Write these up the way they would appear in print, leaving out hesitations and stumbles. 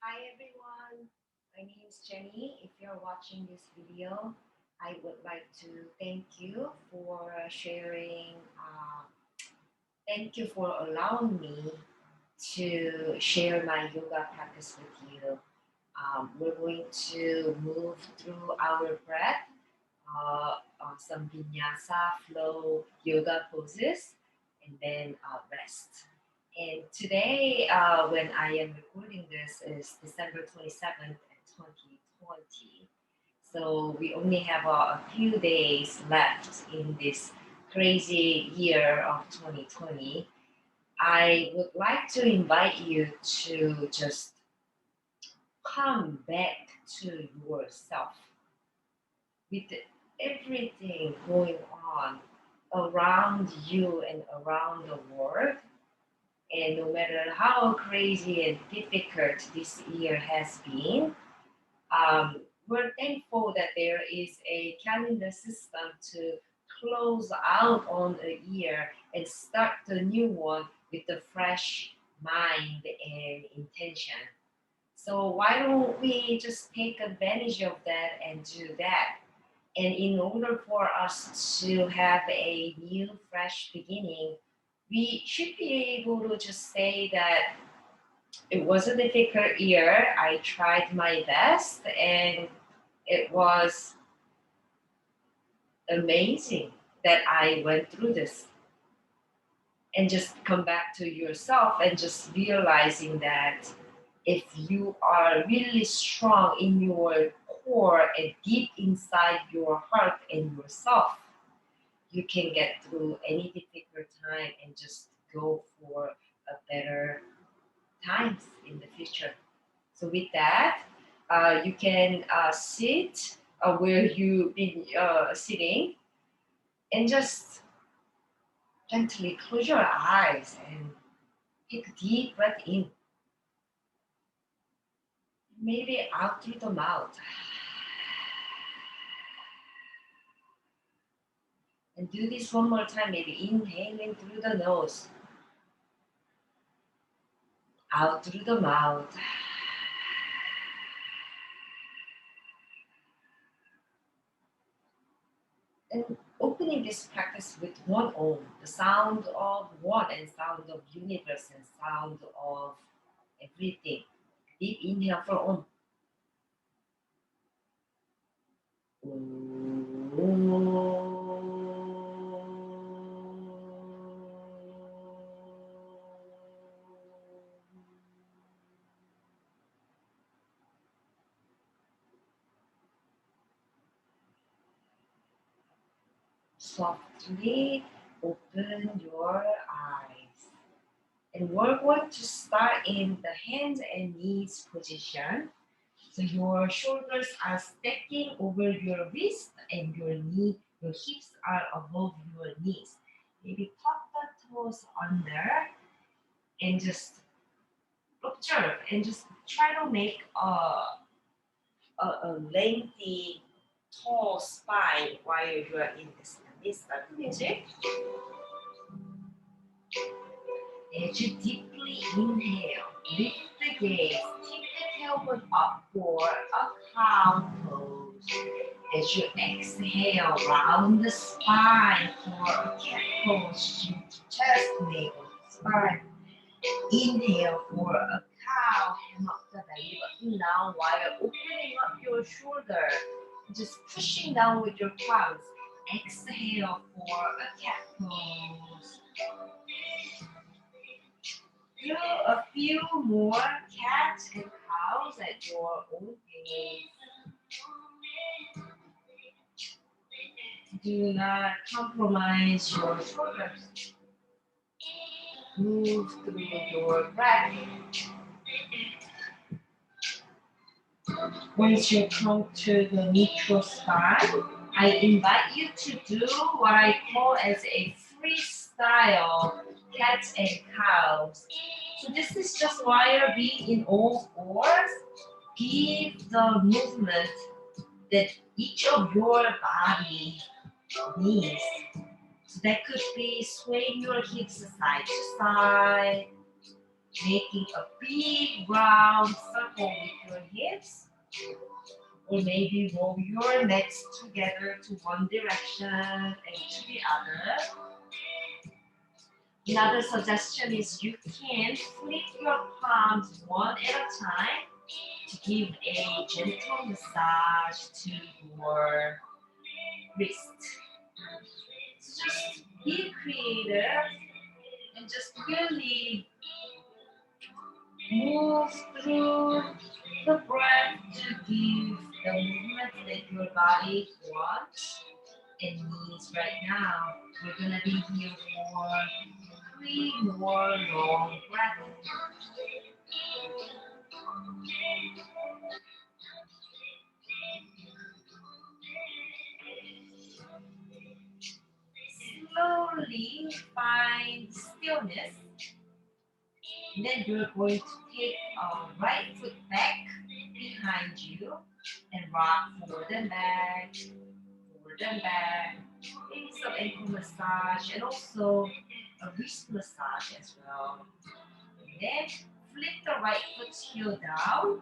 Hi everyone, my name is Jenny. If you're watching this video, I would like to thank you for sharing. Thank you for allowing me to share my yoga practice with you. We're going to move through our breath, some Vinyasa Flow Yoga poses, and then rest. And today, when I am recording this, is December 27th, 2020. So we only have a few days left in this crazy year of 2020. I would like to invite you to just come back to yourself with everything going on around you and around the world. And no matter how crazy and difficult this year has been, we're thankful that there is a calendar system to close out on a year and start the new one with a fresh mind and intention. So why don't we just take advantage of that and do that? And in order for us to have a new, fresh beginning, we should be able to just say that it was a difficult year. I tried my best and it was amazing that I went through this. And just come back to yourself and just realizing that if you are really strong in your core and deep inside your heart and yourself, you can get through any difficult time and just go for a better times in the future. So with that, you can sit where you've been sitting and just gently close your eyes and take a deep breath in, maybe out through the mouth. And do this one more time, maybe inhaling through the nose, out through the mouth. And opening this practice with one Om, the sound of one and sound of universe and sound of everything. Deep inhale for Om. Softly open your eyes. And we're going to start in the hands and knees position. So your shoulders are stacking over your wrist and your hips are above your knees. Maybe pop the toes under and just observe and just try to make a lengthy, tall spine while you are in this. Start the music. As you deeply inhale, lift the gaze, tip the tailbone up for a cow pose. As you exhale, round the spine for a cat pose, shift chest, navel, spine. Inhale for a cow, hem up the belly button down while opening up your shoulder. Just pushing down with your palms. Exhale for a cat pose. Do a few more cats and cows at your own pace. Do not compromise your shoulders. Move through your breath. Once you come to the neutral spine, I invite you to do what I call as a freestyle cats and cows. So this is just while being in all fours, give the movement that each of your body needs. So that could be swaying your hips side to side, making a big round circle with your hips, or maybe roll your legs together to one direction and to the other. Another suggestion is you can flip your palms one at a time to give a gentle massage to your wrist. So just be creative and just really move through the breath to give the movement that your body wants and needs right now. We're gonna be here for 3 more long breaths. Slowly find stillness. Then you're going to take a right foot back behind you and rock forward and back, forward and back. Maybe some ankle massage and also a wrist massage as well. And then flip the right foot heel down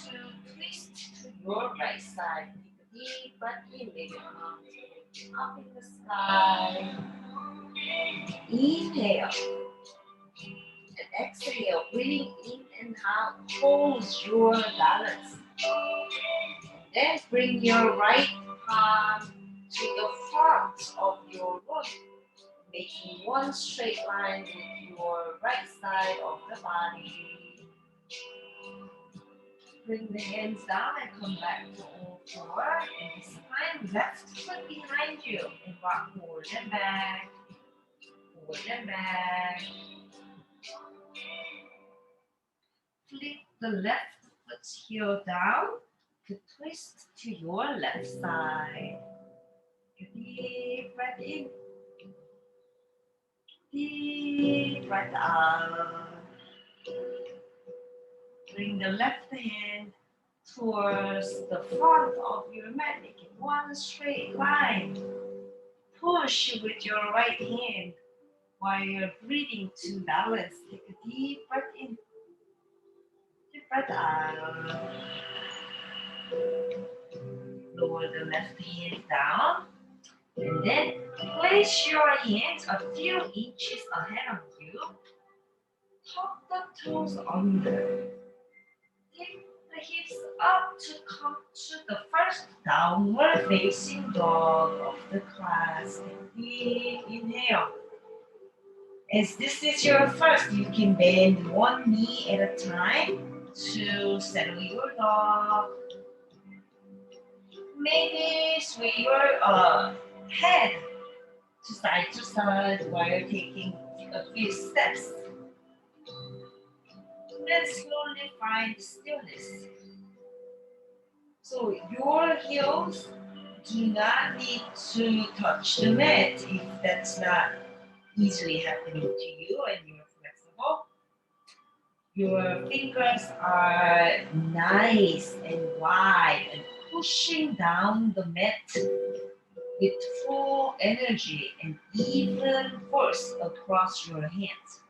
to twist to your right side. Take a deep breath in, maybe up in the sky. Inhale and exhale, breathing in and out, hold your balance. Then bring your right palm to the front of your room, making one straight line with your right side of the body. Bring the hands down and come back to all four. And this time, left foot behind you and rock forward and back, forward and back. Flip the left foot heel down to twist to your left side. Deep breath in, deep breath out. Bring the left hand towards the front of your mat, make it one straight line. Push with your right hand while you're breathing to balance. Take a deep breath in, deep breath out. Lower the left hand down. And then place your hands a few inches ahead of you. Tuck the toes under. Take the hips up to come to the first downward facing dog of the class. Deep inhale. As this is your first, you can bend one knee at a time to settle your dog. Maybe sway your head to side while taking a few steps. Then slowly find stillness. So your heels do not need to touch the mat if that's not easily happening to you and you're flexible. Your fingers are nice and wide and pushing down the mat with full energy and even force across your hands.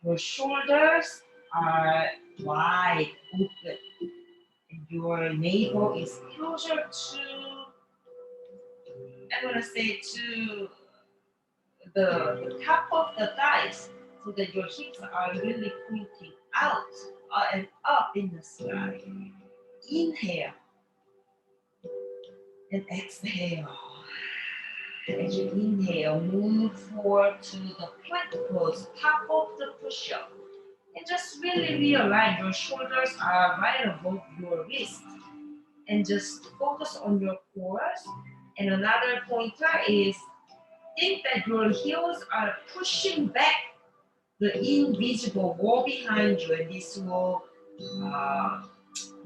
Your shoulders are wide open and your navel is closer to, I'm gonna say, to the top of the thighs so that your hips are really pointing out and up in the sky. Inhale and exhale. As you inhale, move forward to the plank pose, top of the push-up. And just really realign. Your shoulders are right above your wrist. And just focus on your cores. And another pointer is think that your heels are pushing back the invisible wall behind you. And this will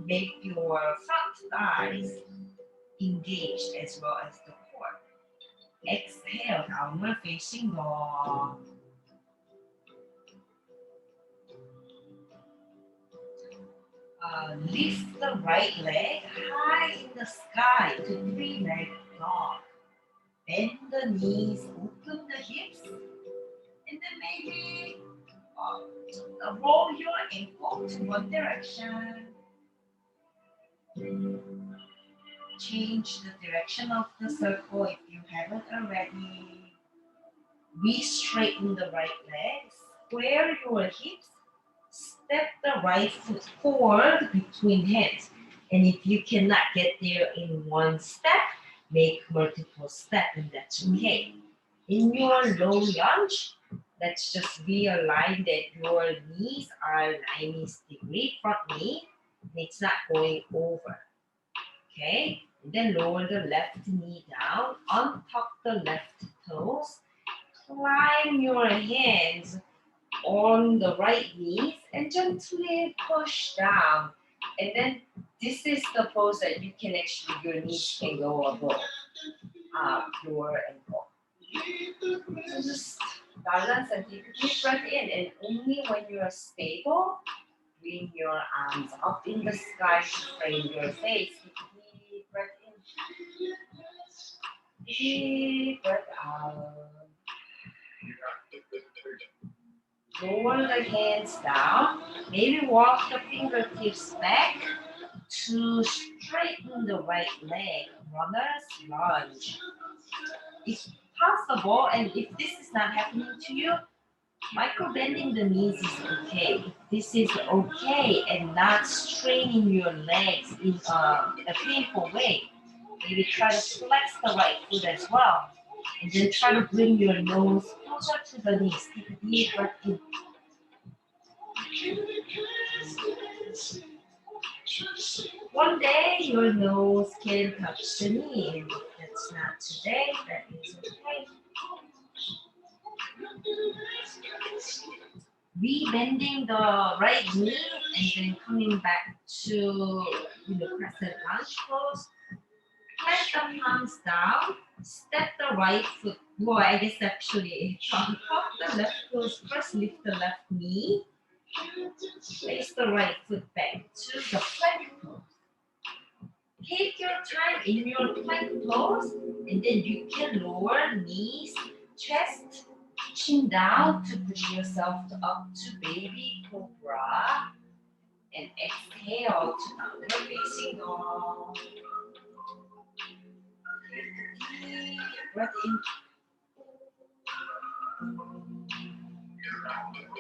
make your front thighs engaged as well as the core. Exhale, downward facing dog. Lift the right leg high in the sky to three-leg dog. Bend the knees, open the hips, and then maybe roll your ankle to one direction. Change the direction of the circle if you haven't already. Re-straighten the right leg. Square your hips. Step the right foot forward between hands. And if you cannot get there in one step, make multiple steps, and that's okay. In your low lunge, let's just realign that your knees are 90 degrees front knee. It's not going over. Okay? And then lower the left knee down, untuck the left toes, climb your hands on the right knees and gently push down. And then this is the pose that you can actually, your knees can go above your ankle. So just balance and take a deep breath in, and only when you are stable, bring your arms up in the sky to frame your face. Deep breath in, deep breath out. Lower the hands down. Maybe walk the fingertips back to straighten the right leg. Runner's lunge. If possible, and if this is not happening to you, micro bending the knees is okay. If this is okay and not straining your legs in a painful way, maybe try to flex the right foot as well. And then try to bring your nose closer to the knees. Take a deep breath in. One day your nose can touch the knee, and if that's not today, that is okay. Re-bending the right knee and then coming back to crescent lunge pose. Plant the palms down, step the right foot. Well, I guess actually, tuck the left toes first, lift the left knee. Place the right foot back to the plank pose. Take your time in your plank pose, and then you can lower knees, chest, chin down to push yourself up to baby cobra, and exhale to downward facing dog. Deep breath in.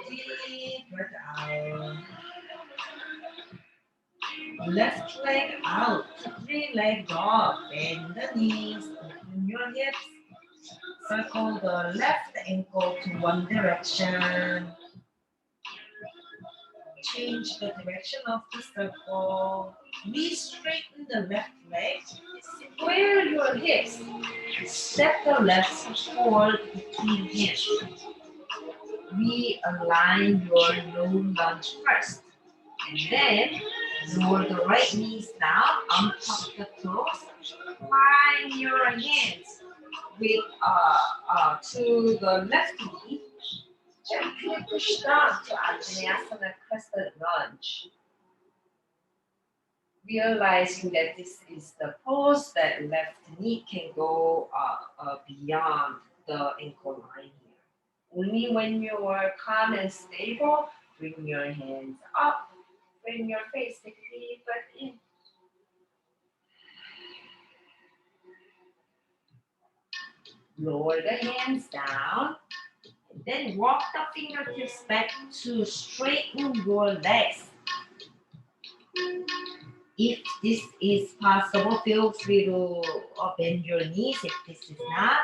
Deep breath out. Left leg out, three-leg dog. Bend the knees, open your hips. Circle the left ankle to one direction. Change the direction of the circle. Re-straighten the left leg. Square your hips. Step the left foot forward between hands. Realign your low lunge first. And then lower the right knees down, untuck the toes, climb your hands with to the left knee. Gently push down to Anjaneyasana crescent lunge. Realizing that this is the pose that left knee can go beyond the ankle line here. Only when you are calm and stable, bring your hands up. Bring your face, take a deep breath in. Lower the hands down. And then walk the fingertips back to straighten your legs. If this is possible, feel free to bend your knees if this is not.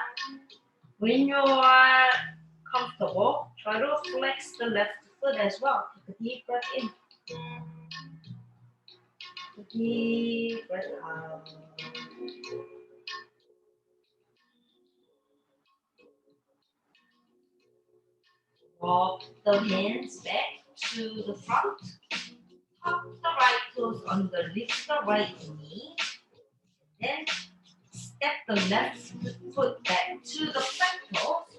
When you are comfortable, try to flex the left foot as well. Take a deep breath in. Deep breath out. Walk the hands back to the front. Tuck the right toes under, lift the right knee. Then step the left foot back to the plank toes.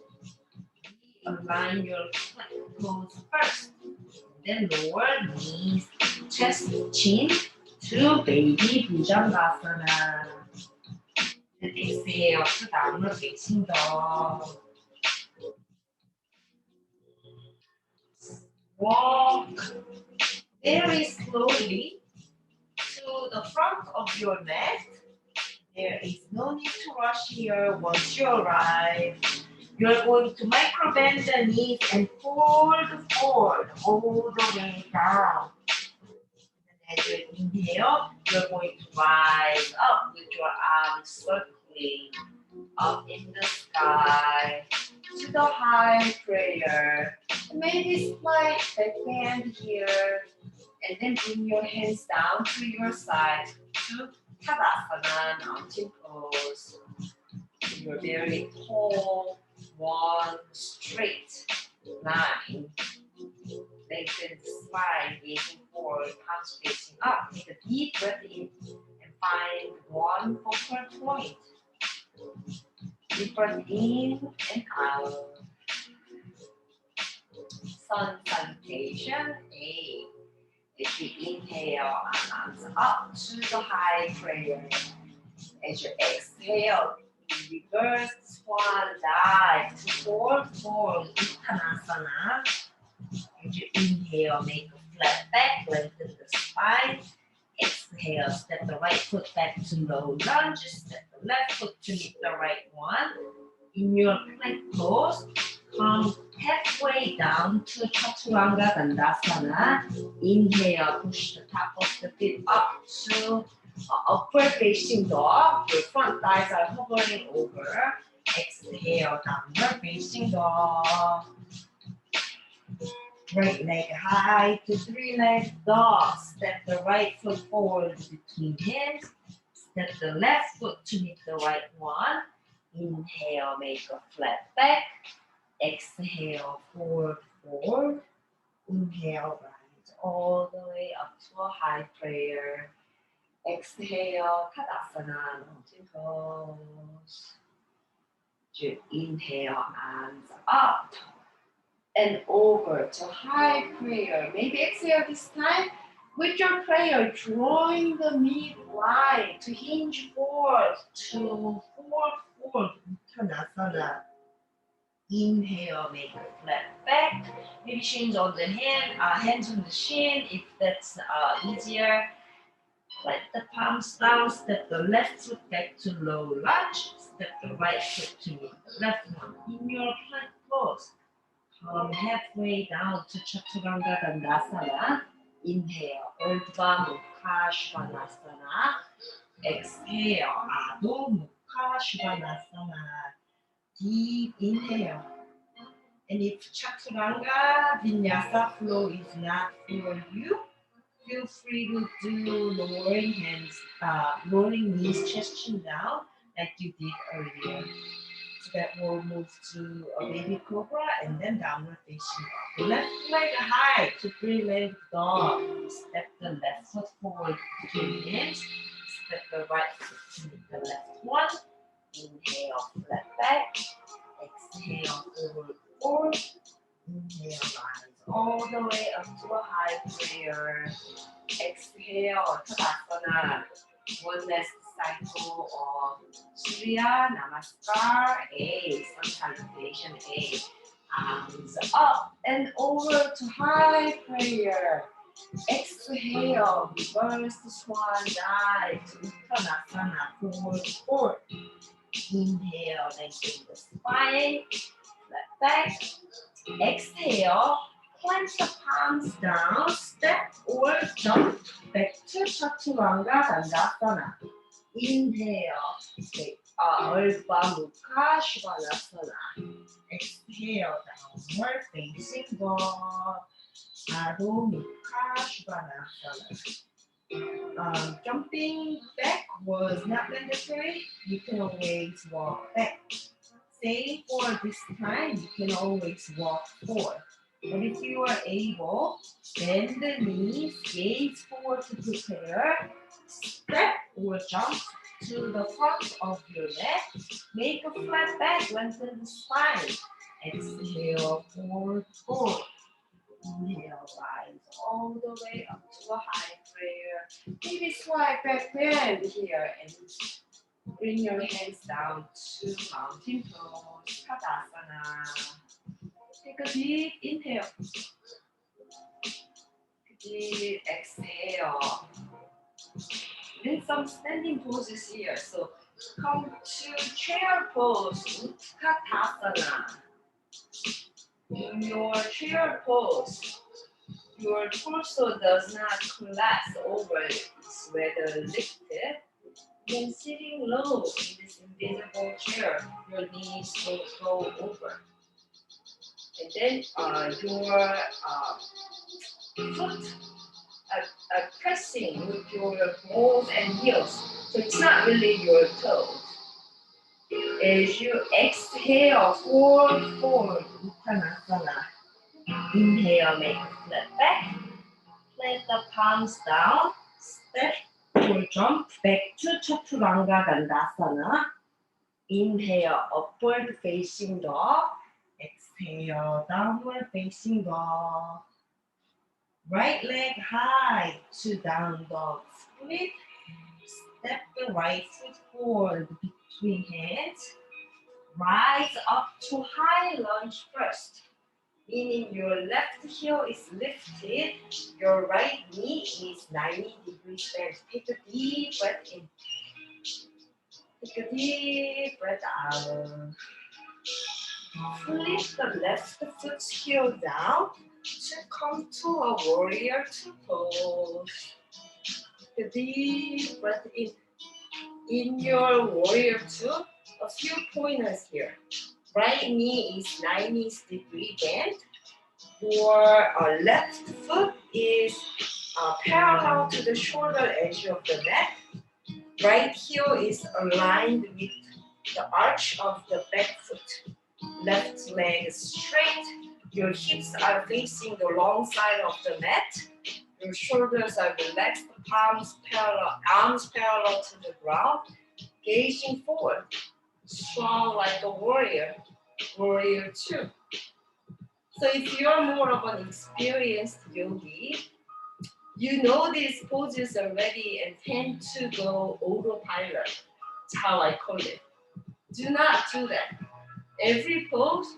Align your plank toes first. Then lower knees, chest, chin to baby Bhujangasana. And exhale to downward facing dog. walk very slowly to the front of your mat. There is no need to rush here. Once you arrive, you're going to micro bend the knees and fold forward all the way down. And as you inhale, you're going to rise up with your arms circling up in the sky to the high prayer. Maybe slight backhand here, and then bring your hands down to your side to Tadasana, mountain pose. You're very tall, one straight line. Lengthen the spine, gazing forward, palms facing up. Take a deep breath in and find one focal point. Deep breath in and out. Sun salutation, A. As you inhale, arms up to the high prayer. As you exhale, reverse swan dive to forward fold, Uttanasana. As you inhale, make a flat back, lengthen the spine. Exhale, step the right foot back to low lunge. Step the left foot to meet the right one. In your plank pose, come halfway down to Chaturanga Dandasana. Inhale, push the top of the feet up to upward facing dog. Your front thighs are hovering over. Exhale, downward facing dog. Right leg high to three-leg dog. Step the right foot forward between hands. Step the left foot to meet the right one. Inhale, make a flat back. Exhale, forward, forward. Inhale, rise all the way up to a high prayer. Exhale, Tadasana, mountain pose. Inhale, arms up and over to high prayer. Maybe exhale this time with your prayer, drawing the midline to hinge forward to forward, Uttanasana. Inhale, make a flat back. Maybe shins on the hands on the shin if that's easier. Let the palms down, step the left foot back to low lunge, step the right foot to meet the left one. In your plank pose, come halfway down to Chaturanga Dandasana. Inhale, Urdhva Mukha Svanasana. Exhale, Adho Mukha Svanasana. Deep inhale. And if Chaturanga Vinyasa Flow is not for you, feel free to do lowering hands, lowering knees, chest chin down, like you did earlier. So that we'll move to a baby cobra and then downward facing dog. Left leg high to three-leg dog. Step the left foot forward between hands. Step the right foot to meet the left one. Inhale, flat back. Exhale, forward. Inhale, rise all the way up to a high prayer. Exhale, Tadasana. One last cycle of Surya Namaskar A, Sun Salutation A. Arms up and over to high prayer. Exhale, reverse the swan dive to Uttanasana, forward, forward. Inhale, lengthen the spine, flat back. Exhale, plant the palms down, step or jump back to Chaturanga Dandasana. Inhale, take Urdhva Mukha Svanasana. Exhale, downward facing dog. Adho Mukha Svanasana. Jumping back was not mandatory. You can always walk back. Same for this time, you can always walk forward. But if you are able, bend the knees, gaze forward to prepare, step or jump to the front of your mat, make a flat back, lengthen the spine. Exhale, forward, forward. Inhale, rise all the way up to a high prayer. Maybe slight back bend here and bring your hands down to mountain pose, Tadasana. Take a deep inhale. Deep exhale. Then some standing poses here. So come to chair pose, Utkatasana. In your chair pose, your torso does not collapse over, it's rather lifted. Then sitting low in this invisible chair, your knees will go over. And then your foot pressing with your balls and heels. So it's not really your toes. As you exhale, forward, Uttanasana. Inhale, make a flat back. Plant the palms down. Step or jump back to Chaturanga Dandasana. Inhale, upward facing dog. Exhale, downward facing dog. Right leg high to down dog split. Step the right foot forward between hands. Rise up to high lunge first. Meaning your left heel is lifted, your right knee is 90 degrees bent. Take a deep breath in. Take a deep breath out. Flip the left foot's heel down to come to a warrior two pose. Take a deep breath in. In your warrior two, a few pointers here. Right knee is 90 degrees bent. Your left foot is parallel to the shoulder edge of the mat. Right heel is aligned with the arch of the back foot. Left leg is straight. Your hips are facing the long side of the mat. Your shoulders are relaxed, arms parallel to the ground. Gazing forward, strong like a warrior. Warrior two. So if you're more of an experienced yogi, you know these poses already and tend to go autopilot. That's how I call it. Do not do that. Every pose,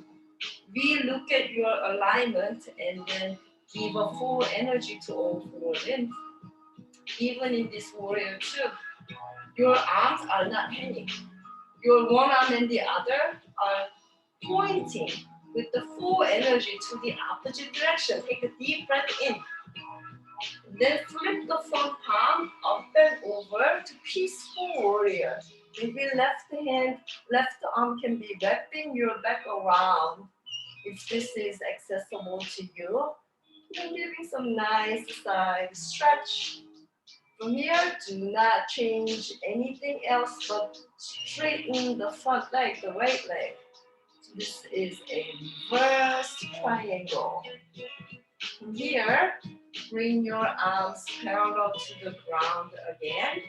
we look at your alignment and then give a full energy to all four limbs. Even in this warrior two, your arms are not hanging. Your one arm and the other are pointing with the full energy to the opposite direction. Take a deep breath in. Then flip the front palm up and over to peaceful warrior. Maybe left arm can be wrapping your back around. If this is accessible to you, then giving some nice side stretch. From here, do not change anything else but straighten the front leg, the right leg. So this is a reverse triangle. From here, bring your arms parallel to the ground again.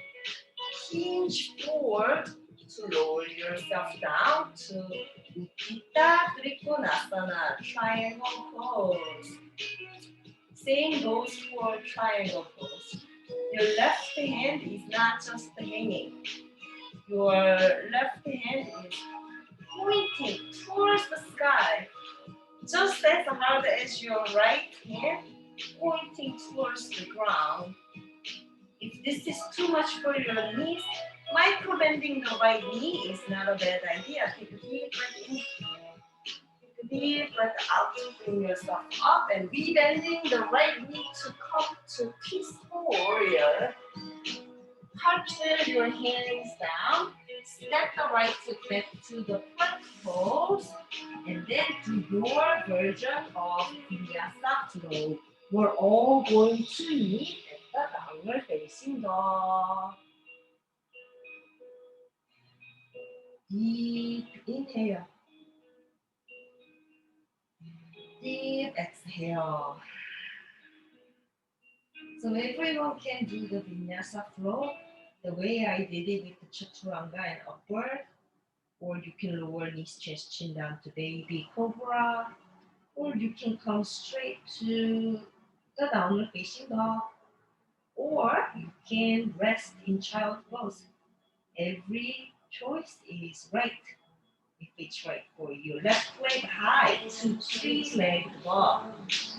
Hinge forward to lower yourself down to Utthita Trikonasana, triangle pose. Same goes for triangle pose. Your left hand is not just hanging. Your left hand is pointing towards the sky, just as hard as your right hand pointing towards the ground. If this is too much for your knees, micro-bending the right knee is not a bad idea. Take a deep breath in. Take a deep breath out to bring yourself up and rebending the right knee to come to peaceful warrior. Touch your hands down. Step the right foot back to the front pose. And then do your version of Vinyasa Flow. We're all going to meet at the downward facing dog. Deep inhale. Deep exhale. So everyone can do the Vinyasa Flow the way I did it with the Chaturanga and upward. Or you can lower knees, chest, chin down to baby cobra. Or you can come straight to the downward facing dog. Or you can rest in child pose. Every choice is right if it's right for you. Left leg high to three-legged dog.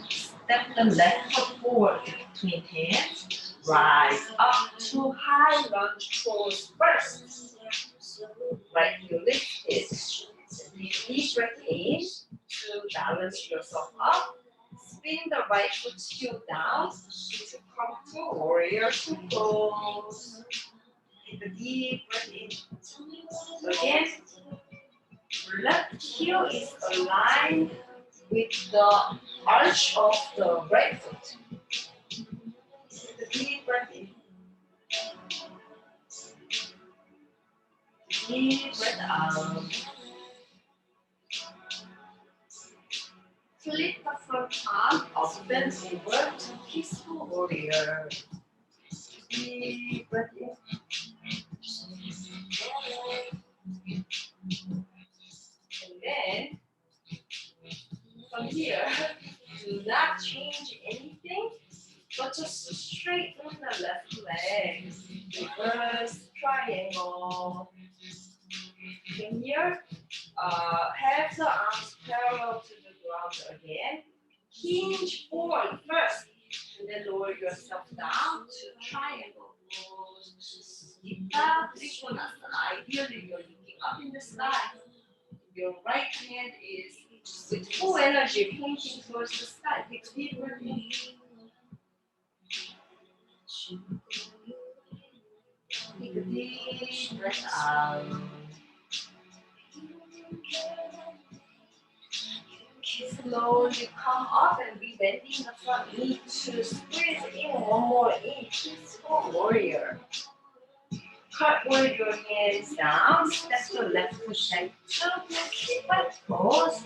Step the left foot forward between hands. Rise up to high lunge pose first. Right heel lifted. Deep breath in to balance yourself up. Spin the right foot heel down to come to warrior two pose. Take a deep breath in. Again, left heel is aligned with the arch of the right foot. Take a deep breath in. Deep breath out. Flip the front arm up and over to peaceful warrior. Deep breath in. And then from here, do not change anything, but just straighten the left leg. Reverse triangle. From here, have the arms parallel to the ground again. Hinge forward first, and then lower yourself down to triangle pose. Gita Trikonasana. Ideally, you're looking up in the sky. Your right hand is with full energy pointing towards the sky. Take a deep breath in. Take a deep breath out. Slowly come up and be bending the front knee to squeeze in one more inch. Peaceful warrior. Cartwheel your hands down. Step the left foot back to keep it pose.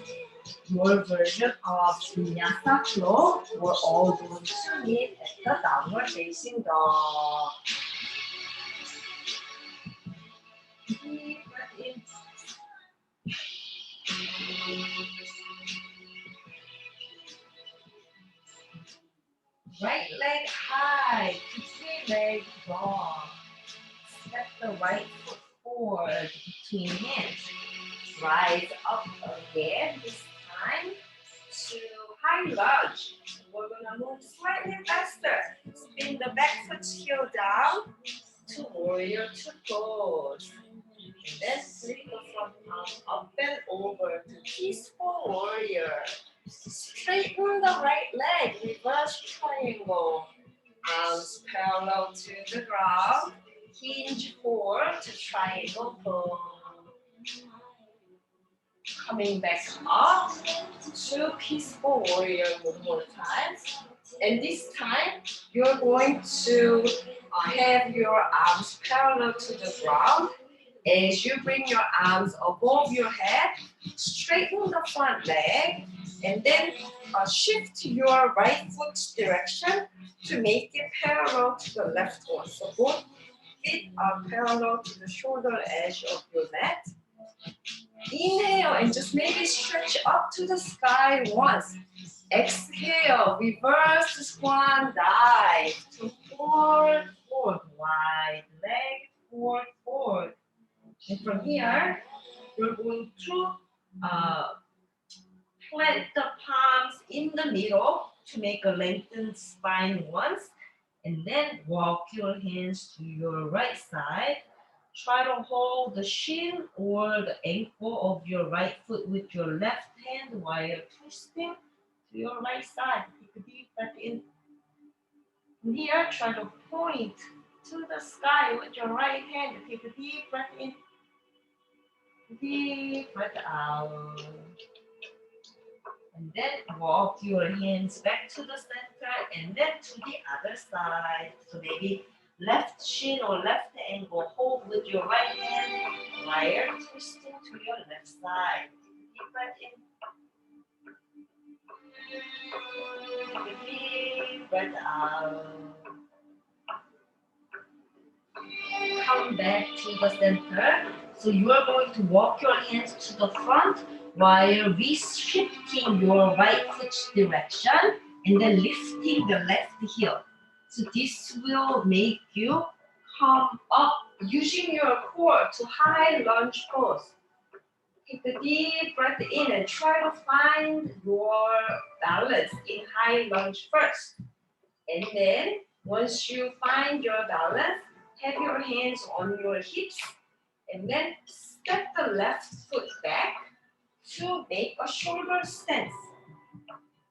Your version of Vinyasa Flow, we're all going to meet at the downward facing dog. Deep breath in. Right leg high, between leg long. Step the right foot forward between hands. Rise up again, this time to high lunge. We're gonna move slightly faster. Spin the back foot heel down to warrior two pose. And then flip the front arm up and over to peaceful warrior. Straighten the right leg, reverse triangle. Arms parallel to the ground. Hinge forward to triangle pose. Coming back up to peaceful warrior one more time. And this time, you're going to have your arms parallel to the ground. As you bring your arms above your head, straighten the front leg, and then shift your right foot's direction to make it parallel to the left one. So both feet are parallel to the shoulder edge of your mat. Inhale and just maybe stretch up to the sky once. Exhale, reverse the swan dive to forward, forward, wide leg, forward, forward. And from here, we're going to plant the palms in the middle to make a lengthened spine once. And then walk your hands to your right side. Try to hold the shin or the ankle of your right foot with your left hand while twisting to your right side. Take a deep breath in. From here, try to point to the sky with your right hand. Take a deep breath in. Deep breath out. And then walk your hands back to the center and then to the other side. So maybe left shin or left ankle, hold with your right hand while twisting to your left side. Deep breath in. Take a deep breath out. Come back to the center. So you are going to walk your hands to the front while shifting your right foot's direction and then lifting the left heel. So this will make you come up using your core to high lunge pose. Take a deep breath in and try to find your balance in high lunge first. And then once you find your balance, have your hands on your hips and then step the left foot back to make a shoulder stance.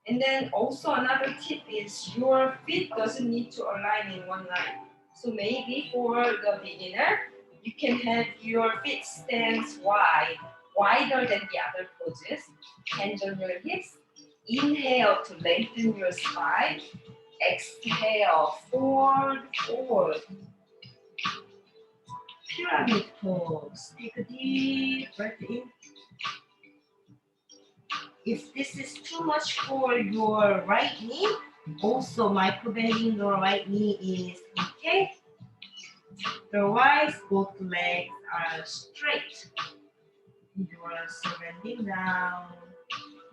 And then also another tip is your feet doesn't need to align in one line. So maybe for the beginner, you can have your feet stance wide, wider than the other poses. Hands on your hips. Inhale to lengthen your spine. Exhale, forward, forward. Pyramid pose. Take a deep breath in. If this is too much for your right knee, also micro-bending the right knee is okay. Otherwise, both legs are straight. You are surrendering down.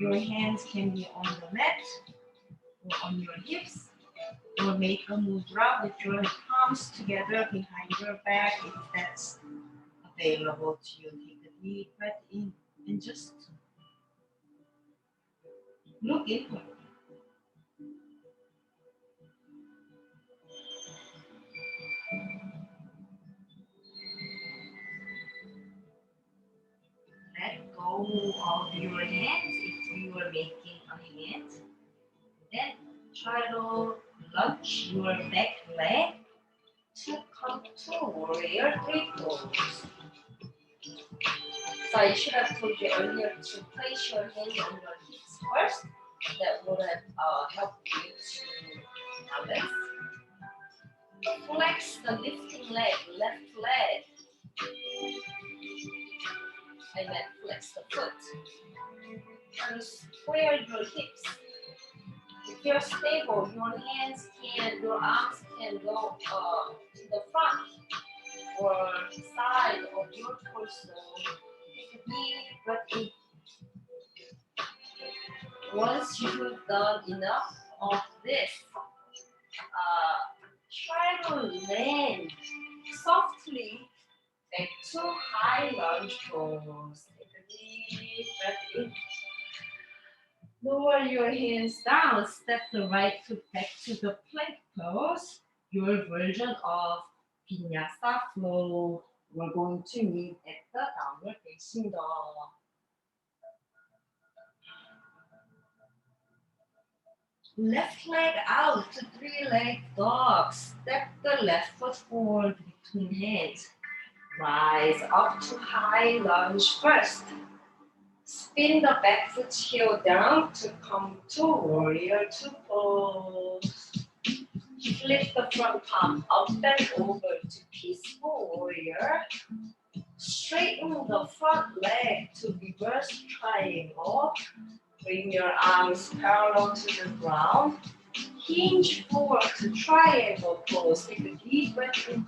Your hands can be on the mat or on your hips, or make a mudra with your palms together behind your back if that's available to you. Take a deep breath in and just look inward. Let go of your hands if you are making a hand. Then try to lunge your back leg to come to warrior three pose. So I should have told you earlier to place your hands on your hips first. That would have helped you to balance. Flex the lifting leg, left leg. I meant flex the foot. And square your hips. If you're stable, your arms can go to the front or side of your torso. Take a deep breath in. Once you've done enough of this, try to land softly back to high lunge pose. Take a deep breath in. Lower your hands down. Step the right foot back to the plank pose. Your version of Vinyasa Flow. We're going to meet at the downward facing dog. Left leg out to three-leg dog. Step the left foot forward between hands. Rise up to high lunge first. Spin the back foot heel down to come to warrior two pose. Flip the front palm up and over to peaceful warrior. Straighten the front leg to reverse triangle. Bring your arms parallel to the ground. Hinge forward to triangle pose. Take a deep breath in.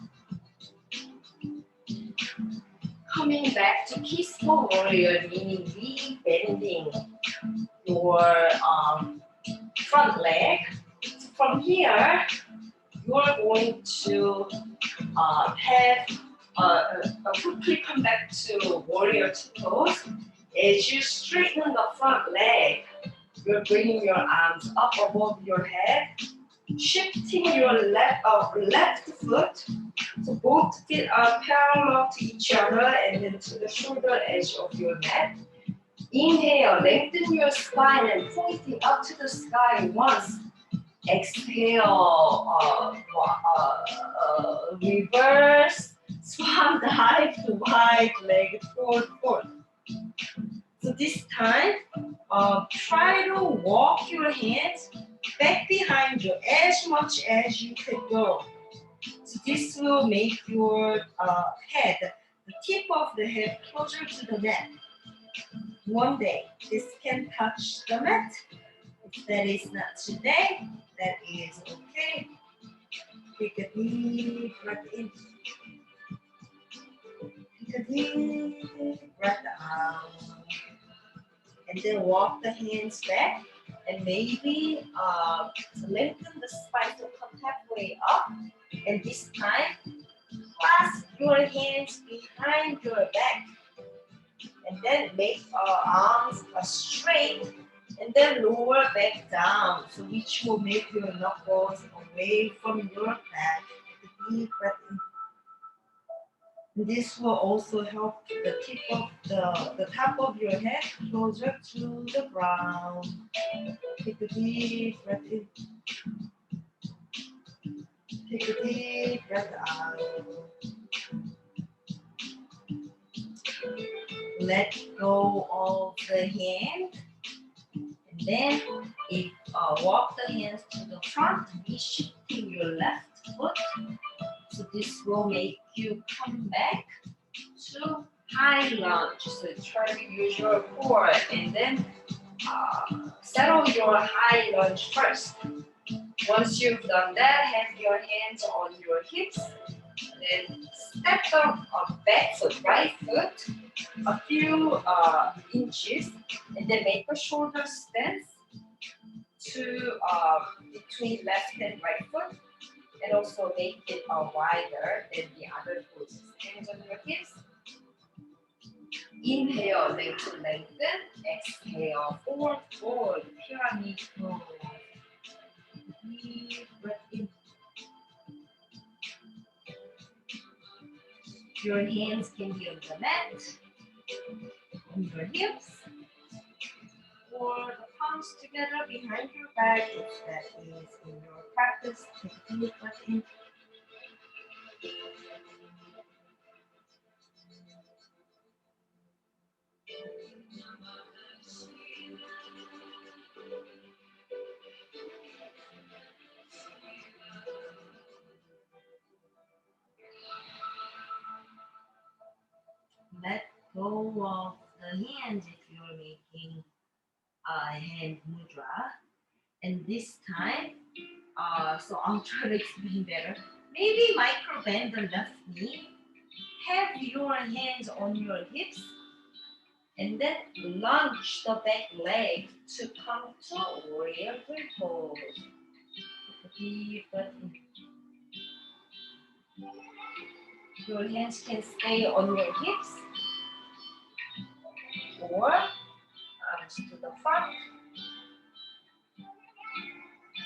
Coming back to peaceful warrior, meaning re-bending your front leg. From here, you're going to quickly come back to warrior two pose. As you straighten the front leg, you're bringing your arms up above your head, shifting your left foot so both feet are parallel to each other and then to the shoulder edge of your mat. Inhale, lengthen your spine and pointing up to the sky once. Exhale, reverse, swan dive to wide leg forward. So this time, try to walk your hands back behind you as much as you can go. So this will make your head, the tip of the head closer to the mat. One day, this can touch the mat. If that is not today, that is okay. Take a deep breath in. Take a deep breath out. And then walk the hands back and maybe lengthen the spine to come halfway up. And this time, clasp your hands behind your back. And then make our arms straight And then lower back down, so which will make your knuckles away from your back. Take a deep breath in. This will also help the tip of the top of your head closer to the ground. Take a deep breath in. Take a deep breath out. Let go of the hand. And then if walk the hands to the front, shifting your left foot. So this will make you come back to high lunge. So try to use your core and then settle your high lunge first. Once you've done that, have your hands on your hips. Then step the back foot, right foot, a few inches, and then make a shoulder stance to between left and right foot, and also make it wider than the other foot. Hands on your hips. Inhale, lengthen. Exhale, forward, pyramid pose. Deep breath in. Your hands can be on the mat, on your hips, or the palms together behind your back, if that is in your practice. Take a deep breath in. Let go of the hands if you're making a hand mudra. And this time, so I'll try to explain better. Maybe micro bend the left knee. Have your hands on your hips. And then lunge the back leg to come to warrior three pose. Deep breath in. Your hands can stay on your hips or arms to the front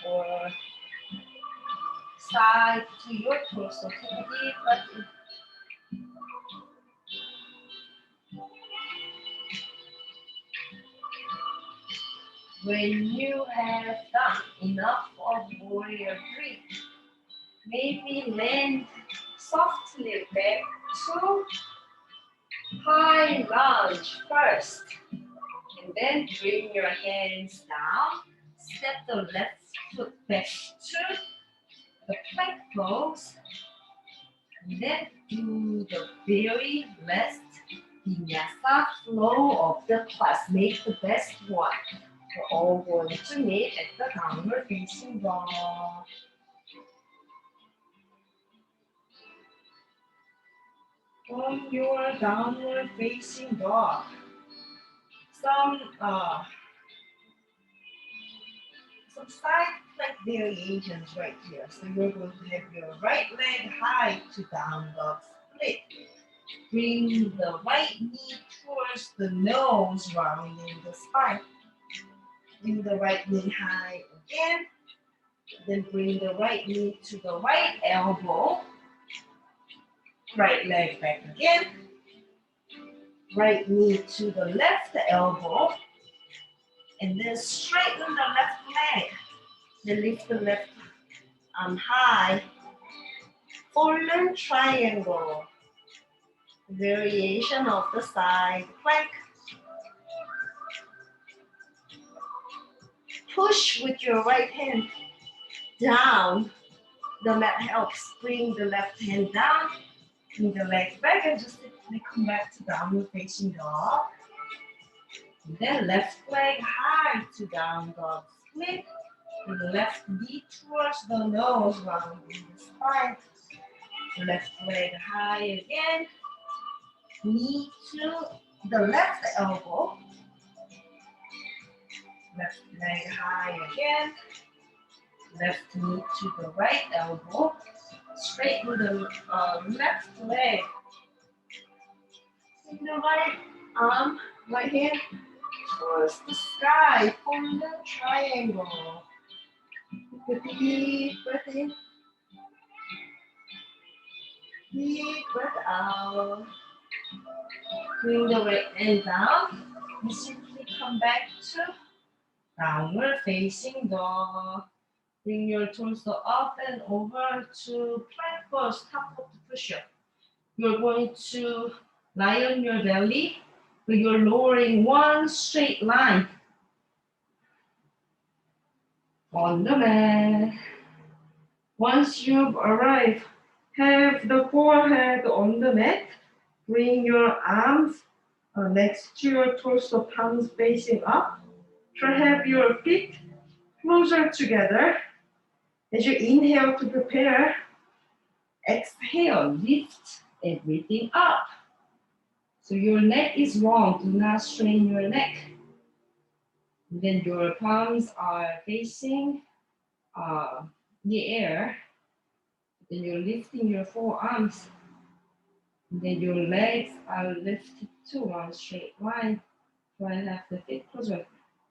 or side to your torso. Take a deep breath in. When you have done enough of warrior three, maybe land softly back to high lunge first. And then bring your hands down. Step the left foot back to the plank pose. And then do the very last Vinyasa flow of the class. Make the best one. We're all going to meet at the downward facing dog. From your downward facing dog, some side plank variations right here. So you're going to have your right leg high to down dog split. Bring the right knee towards the nose, rounding the spine. Bring the right knee high again. Then bring the right knee to the right elbow. Right leg back again. Right knee to the left elbow. And then straighten the left leg. Then lift the left arm high. Fallen triangle. Variation of the side plank. Push with your right hand down. The mat helps bring the left hand down. Bring the legs back and just come back to downward facing dog. And then left leg high to down dog split. And the left knee towards the nose, rounding the spine. Left leg high again. Knee to the left elbow. Left leg high again. Left knee to the right elbow. Straighten the left leg. Take the right arm, right hand towards the sky. Form the triangle. Take a deep breath in. Deep breath out. Bring the right hand down. And simply come back to downward facing dog. Bring your torso up and over to plank pose, top of the push-up. You're going to lie on your belly, but you're lowering one straight line on the mat. Once you've arrived, have the forehead on the mat. Bring your arms next to your torso, palms facing up. Try to have your feet closer together. As you inhale to prepare, exhale, lift everything up. So your neck is long, do not strain your neck. Then your palms are facing the air. Then you're lifting your forearms. Then your legs are lifted to one straight line. Try and have the feet closer.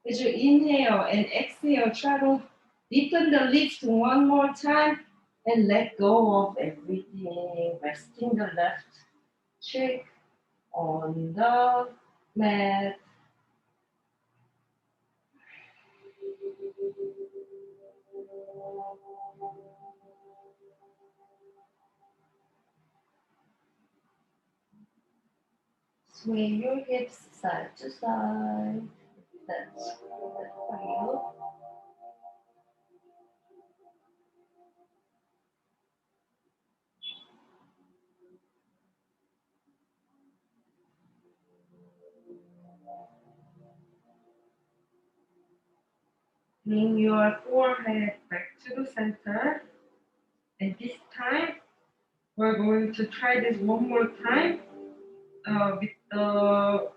As you inhale and exhale, try to deepen the lift one more time and let go of everything. Resting the left cheek on the mat. Sway your hips side to side. That's good for you. Bring your forehead back to the center. And this time, we're going to try this one more time with the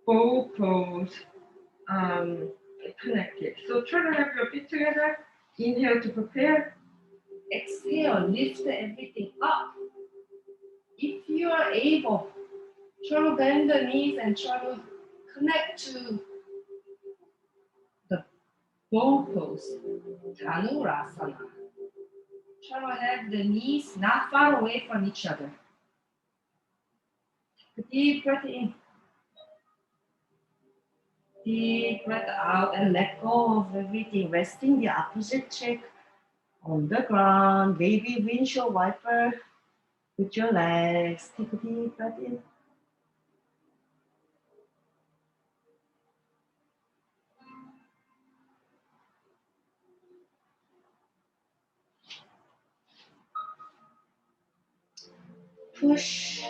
bow pose connected. So try to have your feet together. Inhale to prepare. Exhale, lift everything up. If you are able, try to bend the knees and try to connect to the bow pose, Dhanurasana. Try to have the knees not far away from each other. Deep breath in. Deep breath out and let go of everything. Resting the opposite cheek on the ground. Baby windshield wiper with your legs. Take a deep breath in. Push.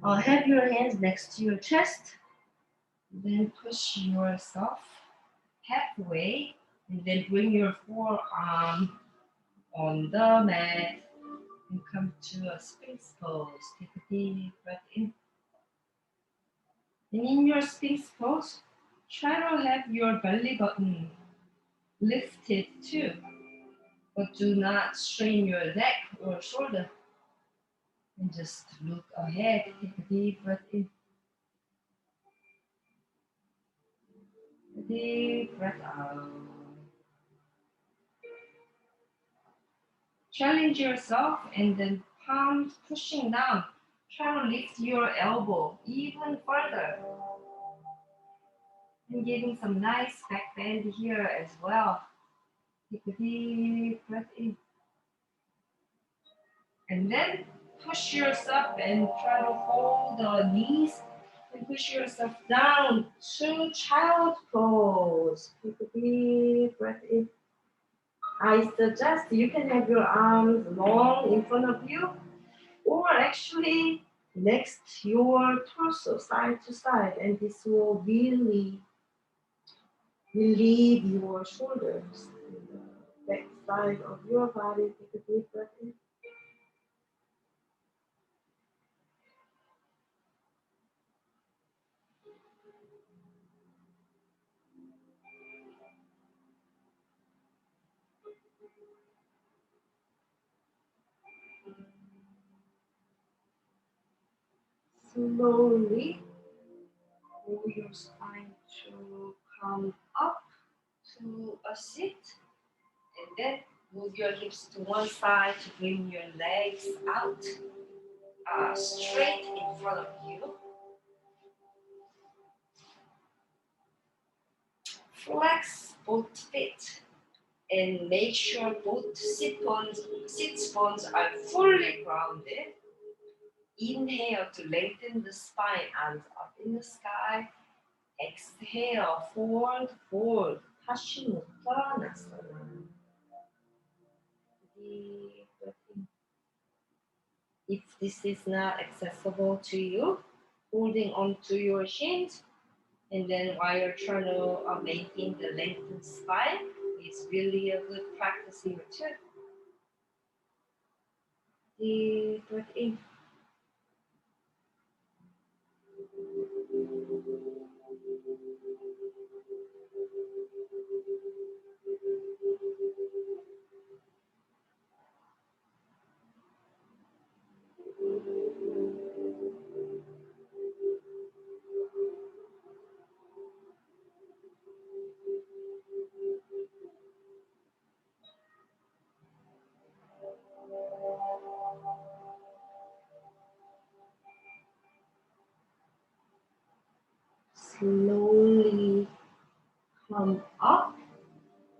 Have your hands next to your chest. Then push yourself halfway. And then bring your forearm on the mat. And come to a Sphinx pose. Take a deep breath in. And in your Sphinx pose, try to have your belly button lifted too. But do not strain your neck or shoulder. And just look ahead. Take a deep breath in. A deep breath out. Challenge yourself and then palms pushing down. Try to lift your elbow even further. And getting some nice back bend here as well. Take a deep breath in. And then push yourself and try to hold the knees and push yourself down to child pose. Take a deep breath in. I suggest you can have your arms long in front of you or actually next to your torso, side to side, and this will really relieve your shoulders, the back side of your body. Take a deep breath in. Slowly your spine to come up to a sit, and then move your hips to one side to bring your legs out straight in front of you. Flex both feet and make sure both sit bones are fully grounded. Inhale to lengthen the spine, arms up in the sky. Exhale, forward fold, Paschimottanasana. Deep breath in. If this is not accessible to you, holding on to your shins, and then while you're trying to maintain the lengthened spine, it's really a good practice here too. Deep breath in. Slowly come up.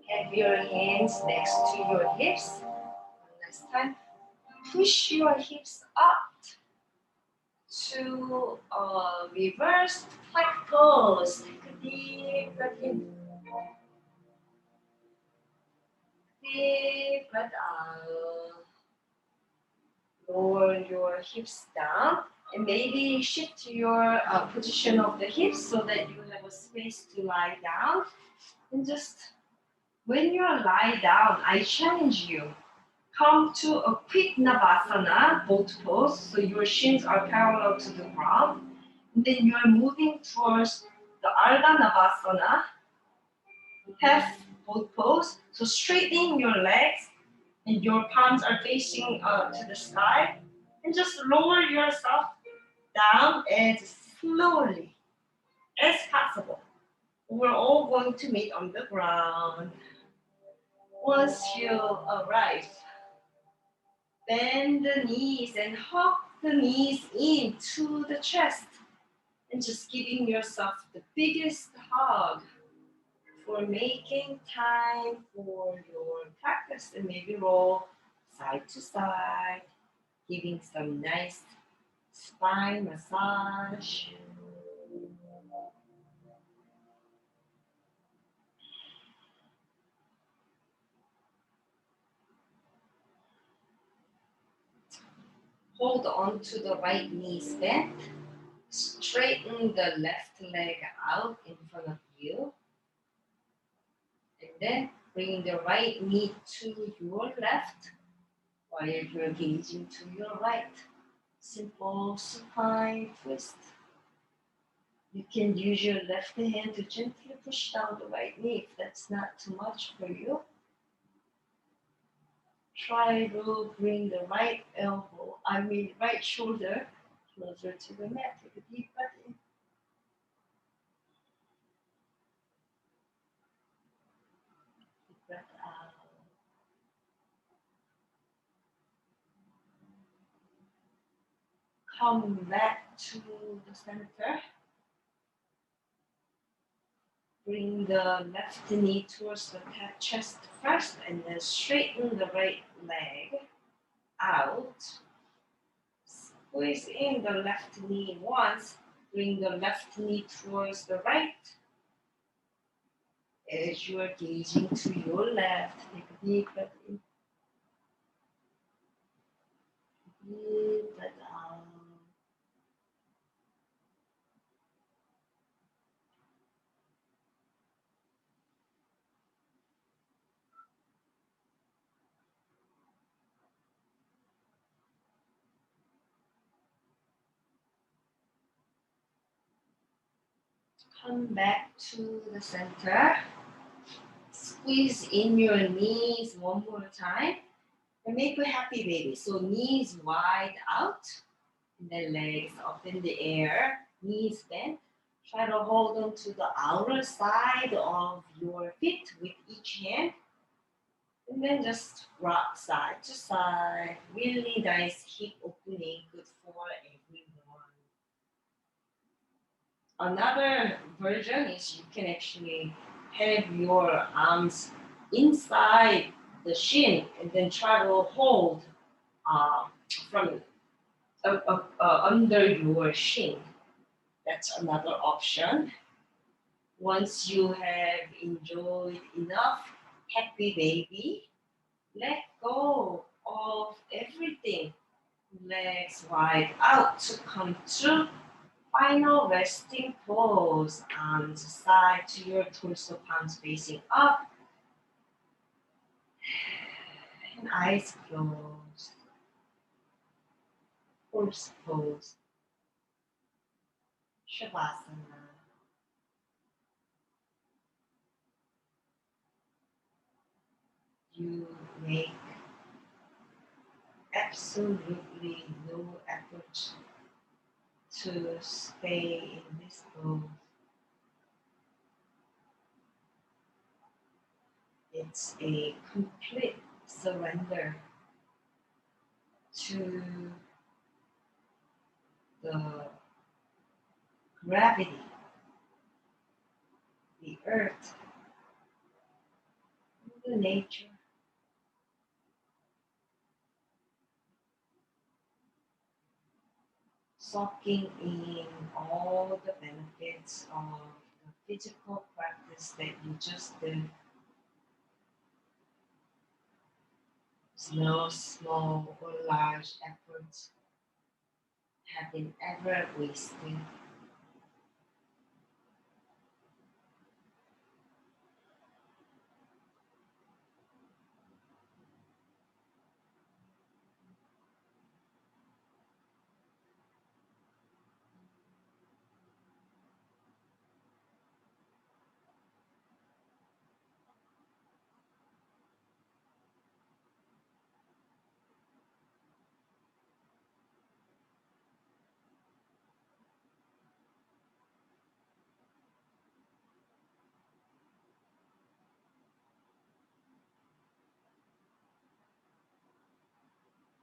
Have your hands next to your hips. One last time. Push your hips up to reverse plank pose. Take a deep breath in. Deep breath out. Lower your hips down and maybe shift your position of the hips so that you have a space to lie down. And just when you lie down, I challenge you. Come to a quick Navasana, both pose, so your shins are parallel to the ground. And then you are moving towards the Ardha Navasana, half both pose. So straightening your legs and your palms are facing to the sky. And just lower yourself down as slowly as possible. We're all going to meet on the ground. Once you arrive, bend the knees and hug the knees into the chest. And just giving yourself the biggest hug for making time for your practice. And maybe roll side to side, giving some nice spine massage. Hold on to the right knee bent. Straighten the left leg out in front of you. And then bring the right knee to your left while you're gazing to your right. Simple supine twist. You can use your left hand to gently push down the right knee if that's not too much for you. Try to bring the right right shoulder closer to the mat. Take a deep breath in. Deep breath out. Come back to the center. Bring the left knee towards the chest first and then straighten the right leg out. Squeeze in the left knee once. Bring the left knee towards the right. As you are gazing to your left, take a deep breath in. Deep breath out. Come back to the center. Squeeze in your knees one more time. And make a happy baby. So knees wide out. And then legs up in the air. Knees bent. Try to hold on to the outer side of your feet with each hand. And then just rock side to side. Really nice hip opening, good for everyone. Another version is you can actually have your arms inside the shin and then try to hold uh, from under your shin. That's another option. Once you have enjoyed enough happy baby, let go of everything. Legs wide out to come to final resting pose. Arms side to your torso, palms facing up, and eyes closed. Horse pose, Shavasana. You make absolutely no effort to stay in this pose. It's a complete surrender to the gravity, the earth, the nature, soaking in all the benefits of the physical practice that you just did. There's no small or large efforts have been ever wasted.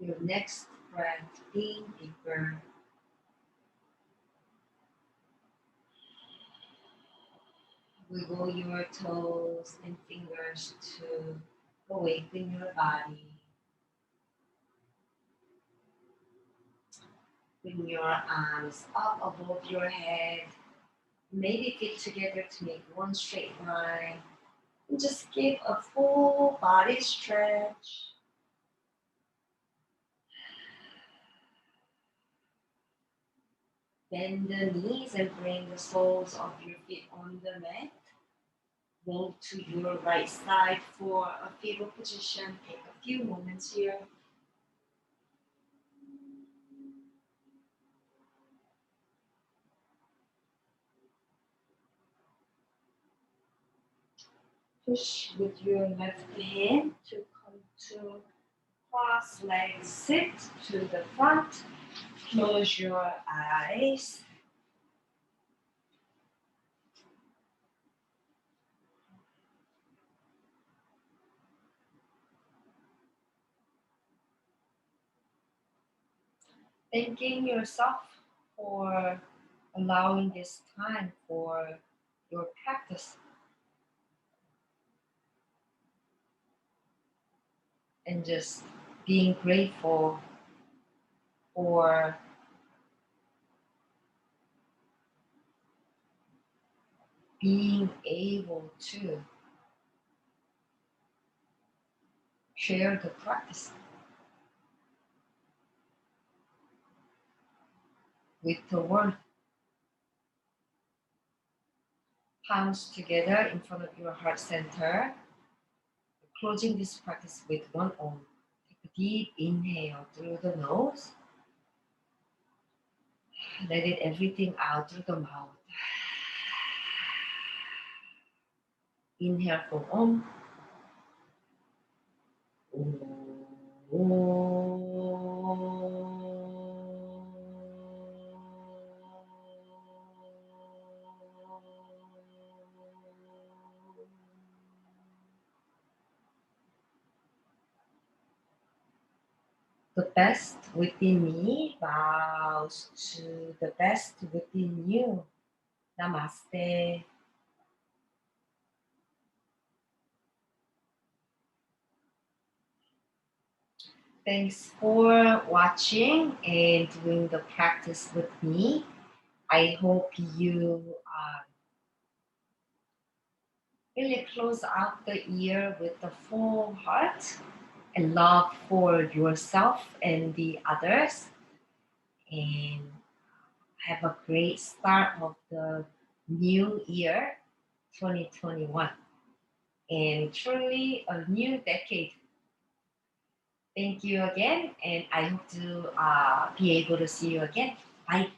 Your next breath being deeper. Wiggle your toes and fingers to awaken your body. Bring your arms up above your head. Maybe feet together to make one straight line. And just give a full body stretch. Bend the knees and bring the soles of your feet on the mat. Roll to your right side for a fetal position. Take a few moments here. Push with your left hand to come to cross legs. Sit to the front. Close your eyes. Thanking yourself for allowing this time for your practice and just being grateful for being able to share the practice with the world. Palms together in front of your heart center. Closing this practice with one arm. Take a deep inhale through the nose. Let it everything out through the mouth. Inhale from Om. The best within me bows to the best within you. Namaste. Thanks for watching and doing the practice with me. I hope you really close out the year with a full heart and love for yourself and the others. And have a great start of the new year 2021 and truly a new decade. Thank you again, and I hope to be able to see you again. Bye.